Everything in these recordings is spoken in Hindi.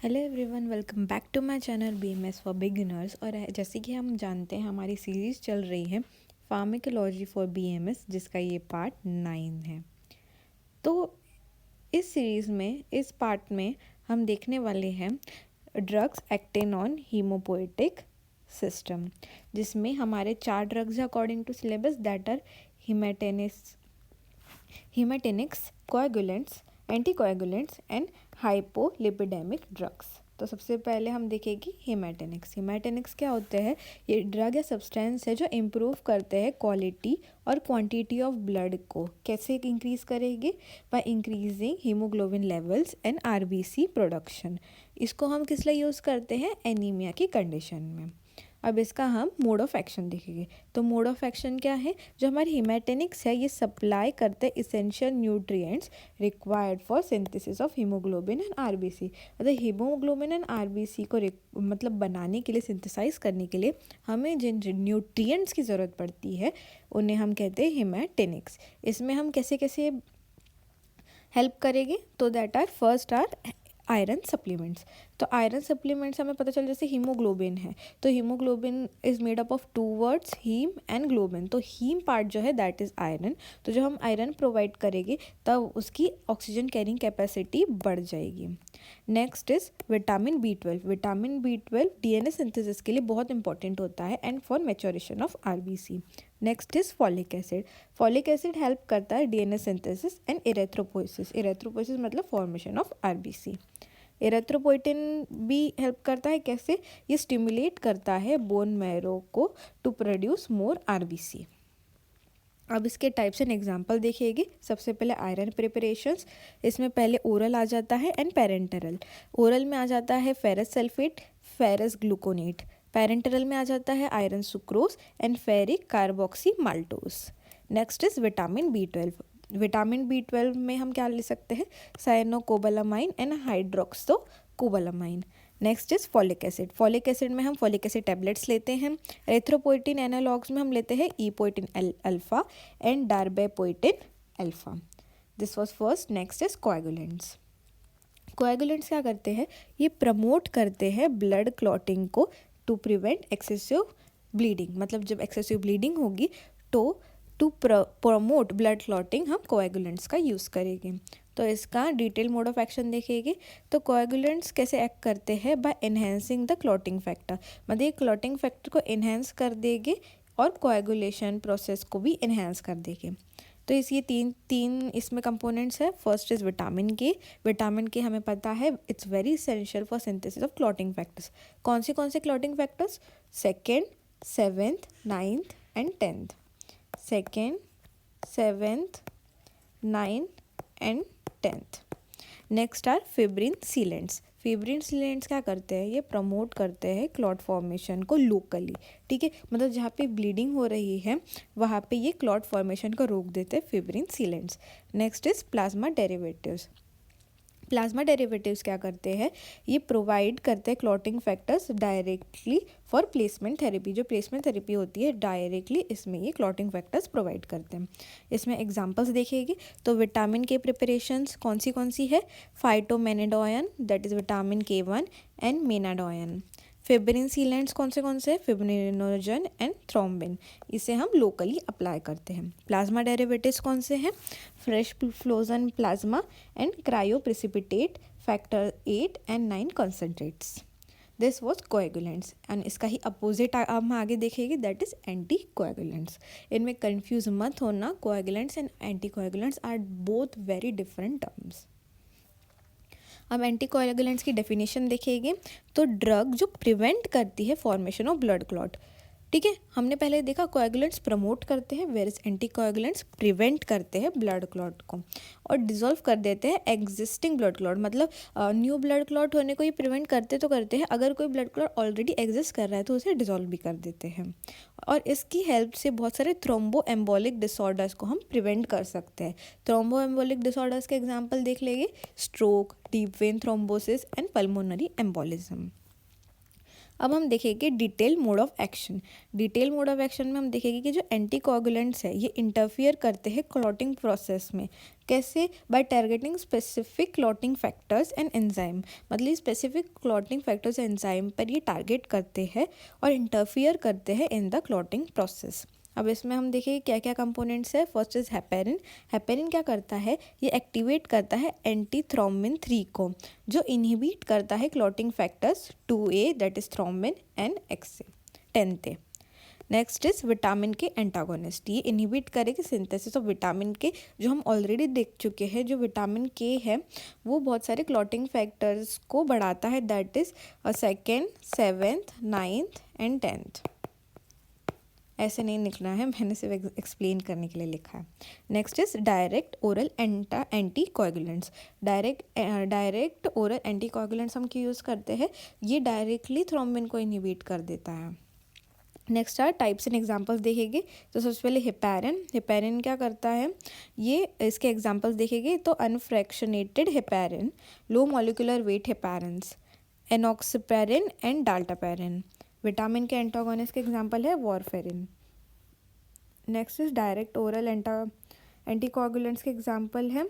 Hello everyone, welcome back to my channel BMS for beginners. और जैसे कि हम जानते हैं हमारी सीरीज़ चल रही है फार्माकोलॉजी फॉर बीएमएस, जिसका ये पार्ट 9 है। तो इस सीरीज़ में इस पार्ट में हम देखने वाले हैं drugs acting on haemopoietic system, जिसमें हमारे 4 ड्रग्स हैं according to syllabus, that are haematinics, coagulants, anticoagulants and hypolipidemic drugs. तो सबसे पहले हम देखेंगे हेमाटेनिक्स। हेमाटेनिक्स क्या होते हैं? ये ड्रग या सब्सटेंस है जो इम्प्रूव करते हैं क्वालिटी और क्वांटिटी ऑफ ब्लड को। कैसे इंक्रीज करेंगे? By increasing haemoglobin levels and RBC production. इसको हम किस लिए यूज़ करते हैं? एनीमिया की कंडीशन में। अब इसका हम मोड ऑफ एक्शन देखेंगे। तो मोड ऑफ एक्शन क्या है? जो हमारी हेमाटेनिक्स है ये सप्लाई करते हैं essential nutrients required for synthesis of haemoglobin and RBC. मतलब हीमोग्लोबिन एंड आरबीसी को मतलब बनाने के लिए, सिंथेसाइज करने के लिए हमें जिन न्यूट्रिएंट्स की ज़रूरत पड़ती है उन्हें हम कहते हैं हेमाटेनिक्स। इसमें हम कैसे कैसे हेल्प करेंगे? तो that are first are iron supplements. तो आयरन सप्लीमेंट्स हमें पता चल, जैसे हीमोग्लोबिन है तो haemoglobin is made up of 2 words, haem and globin. तो हीम पार्ट जो है दैट इज़ आयरन। तो जब हम आयरन प्रोवाइड करेंगे तब उसकी ऑक्सीजन कैरिंग कैपेसिटी बढ़ जाएगी। Next is vitamin B 12। Vitamin B 12 DNA synthesis के लिए बहुत इंपॉर्टेंट होता है and for maturation of RBC. Next is folic acid. Folic acid help करता है DNA synthesis and erythropoiesis. Erythropoiesis मतलब फॉर्मेशन ऑफ आरबीसी। इरेथ्रोपोइटिन भी हेल्प करता है। कैसे? ये स्टिमुलेट करता है बोन मैरो को टू प्रोड्यूस मोर आरबीसी। अब इसके टाइप्स एंड एग्जाम्पल देखिएगा। सबसे पहले आयरन प्रिपरेशंस। इसमें पहले ओरल आ जाता है एंड पेरेंटरल। ओरल में आ जाता है ferrous sulphate, ferrous gluconate. Parenteral में आ जाता है iron sucrose and ferric carboxymaltose. Next is vitamin B 12। Vitamin B 12 में हम क्या ले सकते हैं? Cyanocobalamin and hydroxocobalamin. Next is folic acid. Folic acid में हम फॉलिक एसिड टैबलेट्स लेते हैं। एरिथ्रोपोइटिन एनालॉग्स में हम लेते हैं epoetin alfa and darbepoetin alfa. This was first. Next is coagulants. Coagulants क्या करते हैं? ये प्रमोट करते हैं ब्लड क्लॉटिंग को टू प्रिवेंट एक्सेसिव ब्लीडिंग। मतलब जब एक्सेसिव ब्लीडिंग होगी तो टू प्रमोट ब्लड क्लॉटिंग हम कोएगुलेंट्स का यूज़ करेंगे। तो इसका डिटेल मोड ऑफ एक्शन देखेंगे। तो कोएगुलेंट्स कैसे एक्ट करते हैं? By enhancing the clotting factor. मतलब ये क्लॉटिंग फैक्टर को एनहेंस कर देंगे और कोएगुलेशन प्रोसेस को भी एनहेंस कर देंगे। तो ये तीन इसमें कंपोनेंट्स है। First is vitamin K. Vitamin K हमें पता है it's very essential for synthesis of clotting factors. कौन से clotting factors? Second, 7th, 9th and 10th। Second, 7th, 9th and 10th। Next are fibrin sealants. Fibrin sealants क्या करते हैं? ये प्रमोट करते हैं क्लॉट फॉर्मेशन को लोकली। ठीक है, मतलब जहाँ पे ब्लीडिंग हो रही है वहाँ पे ये क्लॉट फॉर्मेशन को रोक देते हैं fibrin sealants. Next is plasma derivatives. Plasma derivatives क्या करते हैं? ये प्रोवाइड करते हैं clotting factors directly for placement therapy. जो प्लेसमेंट थेरेपी होती है डायरेक्टली इसमें ये क्लॉटिंग फैक्टर्स प्रोवाइड करते हैं। इसमें एग्जांपल्स देखेंगे। तो विटामिन के प्रिपरेशंस कौन सी है? Phytomenadione, that is vitamin K1 and menadione. Fibrin sealants कौन से? Fibrinogen and thrombin. इसे हम लोकली अप्लाई करते हैं। प्लाज्मा डेरिवेटिव्स कौन से हैं? Fresh frozen plasma and cryoprecipitate, factor 8 and 9 concentrates. This was coagulants. And इसका ही अपोजिट हम आगे देखेंगे, दैट इज एंटी कोएगुलेंट्स। इनमें कन्फ्यूज मत होना, coagulants and anti coagulants are both very different terms. अब एंटीकोएगुलेंट्स की डेफिनेशन देखेंगे। तो ड्रग जो प्रिवेंट करती है फॉर्मेशन ऑफ ब्लड क्लॉट। ठीक है, हमने पहले देखा कोएगुलेंट्स प्रमोट करते हैं, वेयर इज एंटीकोएगुलेंट्स प्रिवेंट करते हैं ब्लड क्लॉट को और डिसॉल्व कर देते हैं एग्जिस्टिंग ब्लड क्लॉट। मतलब न्यू ब्लड क्लॉट होने को ये प्रिवेंट करते हैं। अगर कोई ब्लड क्लॉट ऑलरेडी एग्जिस्ट कर रहा है तो उसे डिसॉल्व भी कर देते हैं। और इसकी हेल्प से बहुत सारे थ्रोम्बो एम्बोलिक डिसऑर्डर्स को हम प्रिवेंट कर सकते हैं। थ्रोम्बो एम्बोलिक डिसऑर्डर्स के एग्जाम्पल देख लेंगे। Stroke, deep vein thrombosis and pulmonary embolism. अब हम देखेंगे detail mode of action. Detail mode of action में हम देखेंगे कि जो एंटीकोगुलेंट्स है ये इंटरफियर करते हैं क्लॉटिंग प्रोसेस में। कैसे? By targeting specific clotting factors and enzyme, मतलब स्पेसिफिक क्लॉटिंग फैक्टर्स एंजाइम पर ये टारगेट करते हैं और इंटरफियर करते हैं इन द क्लॉटिंग प्रोसेस। अब इसमें हम देखेंगे क्या क्या कंपोनेंट्स है। First is heparin. हेपेरिन क्या करता है? ये एक्टिवेट करता है एंटीथ्रोम्बिन 3 को, जो इनहिबिट करता है clotting factors 2A that is thrombin and XA 10A। Next is vitamin K antagonist. ये इनहिबिट करेगी सिंथेसिस ऑफ विटामिन के, जो हम ऑलरेडी देख चुके हैं। जो विटामिन के है वो बहुत सारे क्लॉटिंग फैक्टर्स को बढ़ाता है, that is 2nd, 7th, 9th and 10th। ऐसे नहीं लिखना है, मैंने सिर्फ एक्सप्लेन करने के लिए लिखा है। Next is direct oral anticoagulants. Direct oral anticoagulants हम क्यों यूज़ करते हैं? ये डायरेक्टली थ्रोम्बिन को इनहिबिट कर देता है। Next are types and examples देखेंगे। तो सबसे पहले हेपेरिन। हेपेरिन क्या करता है? ये इसके एग्जांपल्स देखेंगे तो unfractionated heparin, low molecular weight heparins, enoxaparin and dalteparin. Vitamin K antagonist के एग्जांपल है warfarin. Next is direct oral anticoagulants के एग्जांपल है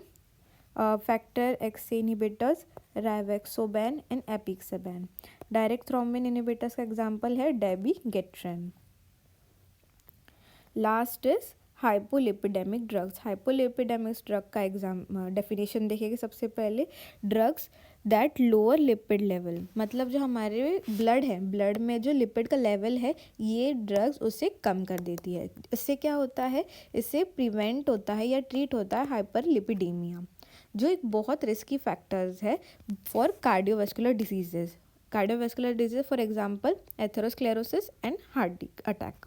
factor XA inhibitors, rivaroxaban and apixaban. Direct thrombin inhibitors का एग्जांपल है dabigatran. Last is hypolipidemic drugs. Hypolipidemic drug का डेफिनेशन देखेंगे। सबसे पहले drugs that lower lipid level, मतलब जो हमारे ब्लड है, ब्लड में जो लिपिड का लेवल है ये ड्रग्स उसे कम कर देती है। इससे क्या होता है? इससे प्रिवेंट होता है या ट्रीट होता है हाइपरलिपिडेमिया, जो एक बहुत रिस्की फैक्टर्स है for cardiovascular diseases. Cardiovascular disease for example atherosclerosis and heart attack.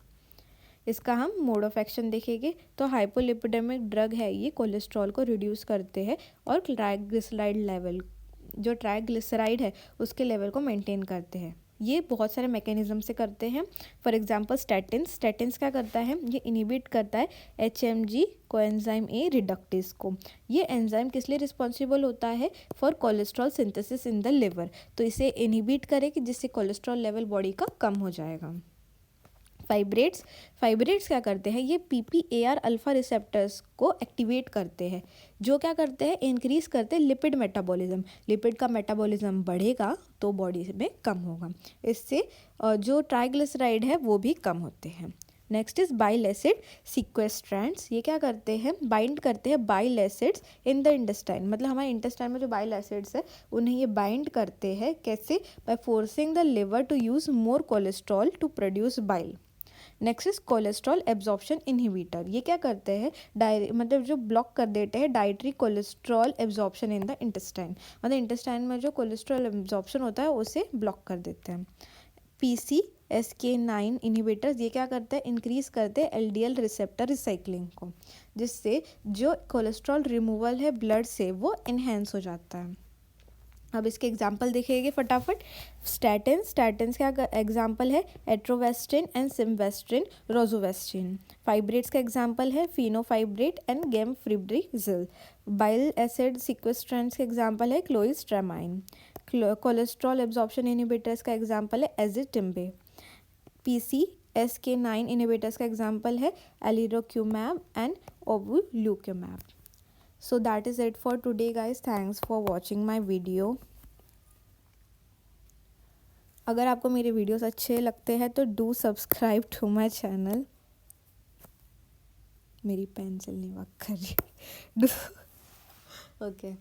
इसका हम मोड ऑफ एक्शन देखेंगे। तो हाइपोलिपिडेमिक ड्रग है ये कोलेस्ट्रॉल को रिड्यूस करते हैं और ट्राइग्लिसराइड लेवल, जो ट्राइग्लिसराइड है उसके लेवल को मेंटेन करते हैं। ये बहुत सारे मैकेनिज्म से करते हैं। For example statins. स्टैटिन्स क्या करता है? ये इनहिबिट करता है HMG कोएंजाइम A रिडक्टेज को। ये एंजाइम किस लिए रिस्पॉन्सिबल होता है? For cholesterol synthesis in the liver. तो इसे इनहिबिट करेगी जिससे कोलेस्ट्रॉल लेवल बॉडी का कम हो जाएगा। फाइब्रेट्स क्या करते हैं? ये PPAR अल्फा रिसेप्टर्स को एक्टिवेट करते हैं, जो क्या करते हैं? इंक्रीज करते हैं लिपिड मेटाबॉलिज्म। लिपिड का मेटाबॉलिज्म बढ़ेगा तो बॉडी में कम होगा, इससे जो ट्राइग्लिसराइड है वो भी कम होते हैं। Next is bile acid sequestrants. ये क्या करते हैं? बाइंड करते हैं bile acids in the intestine, मतलब हमारे इंटेस्टाइन में जो बाइल एसिड्स है उन्हें ये बाइंड करते हैं। कैसे? By forcing the liver to use more cholesterol to produce bile. Next is cholesterol absorption inhibitor. ये क्या करते हैं? मतलब जो ब्लॉक कर देते हैं dietary cholesterol absorption in the intestine, मतलब इंटेस्टाइन में जो कोलेस्ट्रॉल एब्जॉर्प्शन होता है उसे ब्लॉक कर देते हैं। PCSK9 इनहिबिटर्स, ये क्या करते हैं? इंक्रीज करते हैं LDL रिसेप्टर रिसाइकलिंग को, जिससे जो कोलेस्ट्रॉल रिमूवल है ब्लड से वो इन्हेंस हो जाता है। अब इसके एग्जाम्पल देखेंगे फटाफट। स्टैटिन्स क्या एग्जाम्पल है? एट्रोवेस्टिन एंड सिम्वेस्ट्रिन, रोजोवेस्टिन। फाइब्रेट्स का एग्जाम्पल है फिनोफाइब्रेट एंड गेमफ्रिब्रिजिल। बाइल एसिड सीक्वेस्ट्रेंट्स का एग्जाम्पल है क्लोइस्ट्रामाइन। कोलेस्ट्रॉल एब्जॉर्प्शन इनहिबिटर्स का एग्जाम्पल है एजिटिम्बे। PCSK9 इनहिबिटर्स का एग्जाम्पल है एलिरोक्यूमैब and ओवुल्यूक्यूमैब। So that is it for today guys. Thanks for watching my video. अगर आपको मेरे वीडियोस अच्छे लगते हैं तो do subscribe to my channel. मेरी पेंसिल नहीं वर्क कर रही। Okay,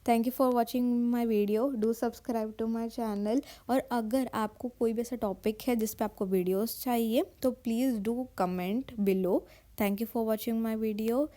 thank you for watching my video. Do subscribe to my channel. और अगर आपको कोई भी ऐसा टॉपिक है जिस पे आपको वीडियोस चाहिए तो please do comment below. Thank you for watching my video.